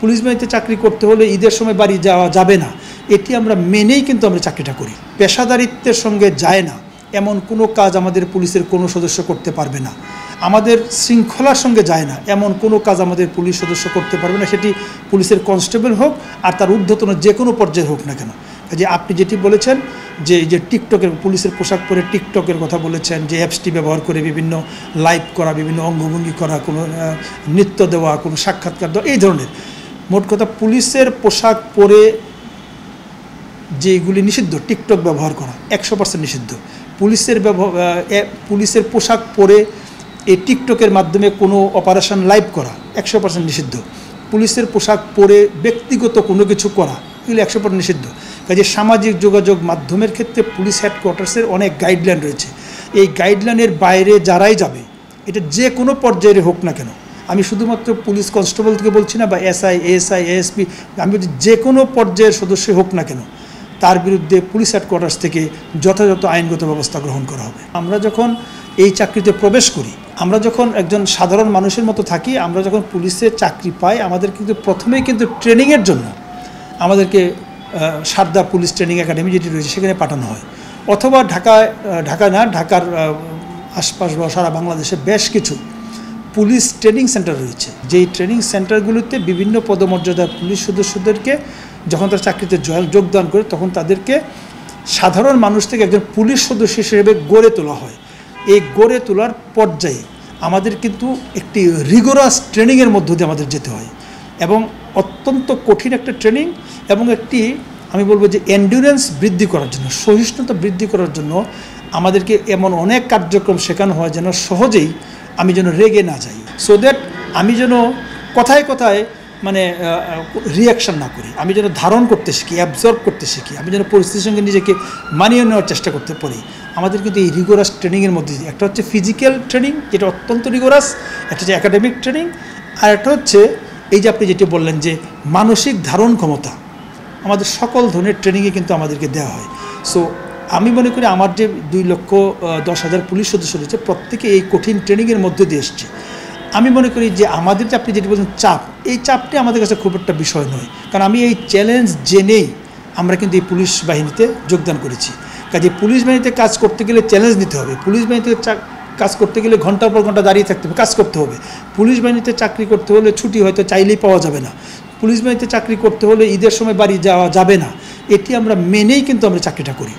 Police বাহিনীতে চাকরি করতে হলে ঈদের সময় বাড়ি যাওয়া যাবে না, এটি আমরা মেনেই কিন্তু আমরা চাকরিটা করি। পেশাদারিত্বের সঙ্গে যায় না এমন কোনো কাজ আমাদের পুলিশের কোনো সদস্য করতে পারবে না। আমাদের শৃঙ্খলার সঙ্গে যায় না এমন কোনো কাজ আমাদের পুলিশ সদস্য করতে পারবে না, সেটি পুলিশের কনস্টেবল হোক আর তার ঊর্ধ্বতন যে কোনো পর্যায়ে হোক না কেন। যে আপনি যেটি বলেছেন যে টিকটকের পুলিশের পোশাক পরে টিকটকের কথা বলেছেন, যে অ্যাপসটি ব্যবহার করে বিভিন্ন লাইভ করা, বিভিন্ন অঙ্গভঙ্গি করা, কোনো নৃত্য দেওয়া, কোনো সাক্ষাৎকার দেওয়া, এই ধরনের, মোট কথা পুলিশের পোশাক পরে যেগুলি নিষিদ্ধ, টিকটক ব্যবহার করা 100% নিষিদ্ধ। পুলিশের পোশাক পরে এই টিকটকের মাধ্যমে কোনো অপারেশন লাইভ করা 100% নিষিদ্ধ। পুলিশের পোশাক পরে ব্যক্তিগত কোনো কিছু করা এগুলি 100% নিষিদ্ধ। কাজে সামাজিক যোগাযোগ মাধ্যমের ক্ষেত্রে পুলিশ হেডকোয়ার্টার্সের অনেক গাইডলাইন রয়েছে। এই গাইডলাইনের বাইরে যারাই যাবে, এটা যে কোনো পর্যায়ে হোক না কেন, আমি শুধুমাত্র পুলিশ কনস্টেবল থেকে বলছি না, বা এসআই, এএসআই, এএসপি, আমি বলছি যে কোনো পর্যায়ের সদস্য হোক না কেন, তার বিরুদ্ধে পুলিশ হেডকোয়ার্টার্স থেকে যথাযথ আইনগত ব্যবস্থা গ্রহণ করা হবে। আমরা যখন এই চাকরিতে প্রবেশ করি, আমরা যখন একজন সাধারণ মানুষের মতো থাকি, আমরা যখন পুলিশের চাকরি পাই, আমাদের কিন্তু প্রথমেই কিন্তু ট্রেনিংয়ের জন্য আমাদেরকে সারদা পুলিশ ট্রেনিং একাডেমি যেটি রয়েছে সেখানে পাঠানো হয়, অথবা ঢাকার আশপাশ বা সারা বাংলাদেশে বেশ কিছু পুলিশ ট্রেনিং সেন্টার রয়েছে। যেই ট্রেনিং সেন্টারগুলোতে বিভিন্ন পদমর্যাদার পুলিশ সদস্যদেরকে যখন তারা চাকরিতে যোগদান করে, তখন তাদেরকে সাধারণ মানুষ থেকে একজন পুলিশ সদস্য হিসেবে গড়ে তোলা হয়। এই গড়ে তোলার পর্যায়ে আমাদের কিন্তু একটি রিগোরাস ট্রেনিংয়ের মধ্য দিয়ে আমাদের যেতে হয়, এবং অত্যন্ত কঠিন একটা ট্রেনিং, এবং একটি আমি বলবো যে এন্ডুরেন্স বৃদ্ধি করার জন্য, সহিষ্ণুতা বৃদ্ধি করার জন্য আমাদেরকে এমন অনেক কার্যক্রম শেখানো হয় যেন সহজেই আমি যেন রেগে না যাই, সো দ্যাট আমি যেন কথায় কথায় মানে রিয়াকশান না করি, আমি যেন ধারণ করতে শিখি, অ্যাবজর্ব করতে শিখি, আমি যেন পরিস্থিতির সঙ্গে নিজেকে মানিয়ে নেওয়ার চেষ্টা করতে পারি। আমাদের কিন্তু এই রিগোরাস ট্রেনিংয়ের মধ্যে দিয়ে একটা হচ্ছে ফিজিক্যাল ট্রেনিং, যেটা অত্যন্ত রিগোরাস, একটা হচ্ছে একাডেমিক ট্রেনিং, আর একটা হচ্ছে এই যে আপনি যেটি বললেন যে মানসিক ধারণ ক্ষমতা, আমাদের সকল ধরনের ট্রেনিংয়ে কিন্তু আমাদেরকে দেওয়া হয়। সো আমি মনে করি আমার যে 2,10,000 পুলিশ সদস্য রয়েছে, প্রত্যেকে এই কঠিন ট্রেনিংয়ের মধ্যে দিয়ে এসছে। আমি মনে করি যে আমাদের যে আপনি যেটি বলছেন চাপ, এই চাপটি আমাদের কাছে খুব একটা বিষয় নয়, কারণ আমি এই চ্যালেঞ্জ জেনেই আমরা কিন্তু এই পুলিশ বাহিনীতে যোগদান করেছি। কাজে পুলিশ বাহিনীতে কাজ করতে গেলে চ্যালেঞ্জ নিতে হবে, পুলিশ বাহিনীতে কাজ করতে গেলে ঘন্টার পর ঘন্টা দাঁড়িয়ে থাকতে হবে, কাজ করতে হবে। পুলিশ বাহিনীতে চাকরি করতে হলে ছুটি হয়তো চাইলেই পাওয়া যাবে না, পুলিশ বাহিনীতে চাকরি করতে হলে ঈদের সময় বাড়ি যাওয়া যাবে না, এটি আমরা মেনেই কিন্তু আমরা চাকরিটা করি।